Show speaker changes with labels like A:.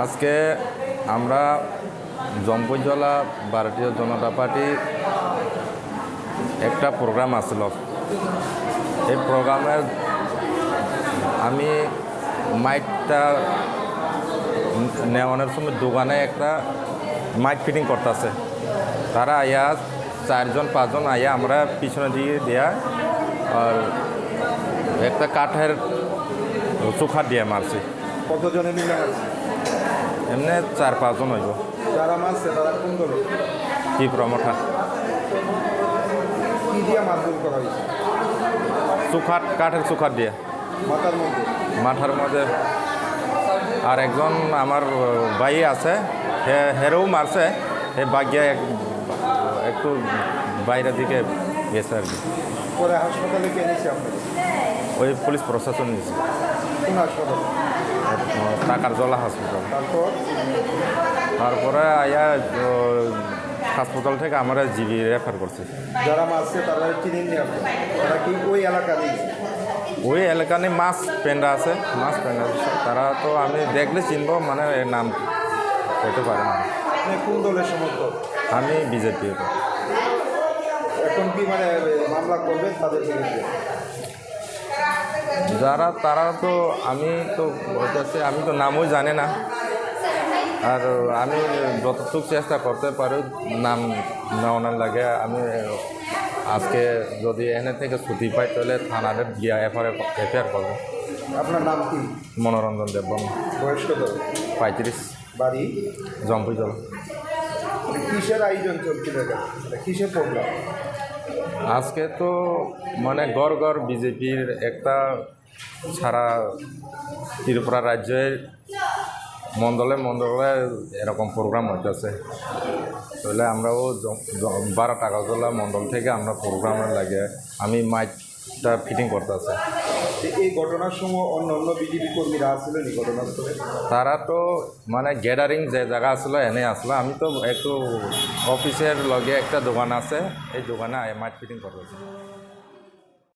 A: আজকে আমরা জম্পুজলা ভারতীয় জনতা পার্টি একটা প্রোগ্রাম আসলো। এই প্রোগ্রামে আমি মাইকটা নেওয়ানোর সময় দোকানে একটা মাইক ফিটিং করতেছে। তারা আয়া 4-5 আয়া আমরা পিছনে দিয়ে দেয়া আর একটা কাঠের চোখা দিয়ে মারছি।
B: কতজনে মিলে মারছে?
A: এমনি 4-5 জন হইব।
B: যারা মারছে তারা কোন দল?
A: কি প্রমোটার।
B: কি দিয়ে মারধর করা হয়েছে?
A: কাঠের চোখা দিয়ে মাথার মধ্যে। আর একজন আমার ভাই আছে, হেরেও মারছে। হে বাগিয়া একটু বাইরের দিকে গেছে আর কি।
B: পরে হাসপাতালে কে নিয়েছে আপনাদের?
A: ওই পুলিশ প্রশাসন নিয়েছে।
B: কোন হাসপাতাল?
A: টাকার জলা হসপিটাল। তারপরে আয়া হাসপাতাল থেকে আমরা জিবি রেফার করছি।
B: যারা মারছে তারা চিনেন নি আপনি? তারা কি ওই এলাকারই?
A: ওই এলাকায় মাছ পেন্ডা আছে, তারা তো আমি দেখলে চিনব, মানে এর নাম হতে পারে না।
B: আপনি কোন দলের সমর্থক?
A: আমি বিজেপি।
B: এখন কি মানে মামলা করবেন তাদের বিরুদ্ধে?
A: তারা তো আমি তো বলতেছি, আমি তো নামও জানি না। আর আমি যতটুকু চেষ্টা করতে পারি নাম নেওয়ানোর লাগে। আমি আজকে যদি এনে থেকে ছুটি পাই তাহলে থানাতে গিয়া এফআইআর করবো।
B: আপনার নাম কি?
A: মনোরঞ্জন দেববর্মা।
B: বয়স কত?
A: 35।
B: বাড়ি?
A: জম্পুজল।
B: কিসের আয়োজন চলছিল? কিসের প্রোগ্রাম?
A: আজকে তো মানে গড় বিজেপির একটা সারা ত্রিপুরা রাজ্যের মণ্ডলে এরকম প্রোগ্রাম হইতেছে। তাহলে আমরাও 12 টাকাজলা মণ্ডল থেকে আমরা প্রোগ্রামের লাগে আমি মাইকটা ফিটিং করতেছি।
B: এই ঘটনার সময় অন্য বিজেপি কর্মীরা আসছিলেন এই ঘটনাস্থলে?
A: তারা তো মানে গ্যাদারিং যে জায়গা আসলো এনে আসলো। আমি তো একটু অফিসের লগে একটা দোকান আছে, এই দোকানে মাইক ফিটিং করতেছি।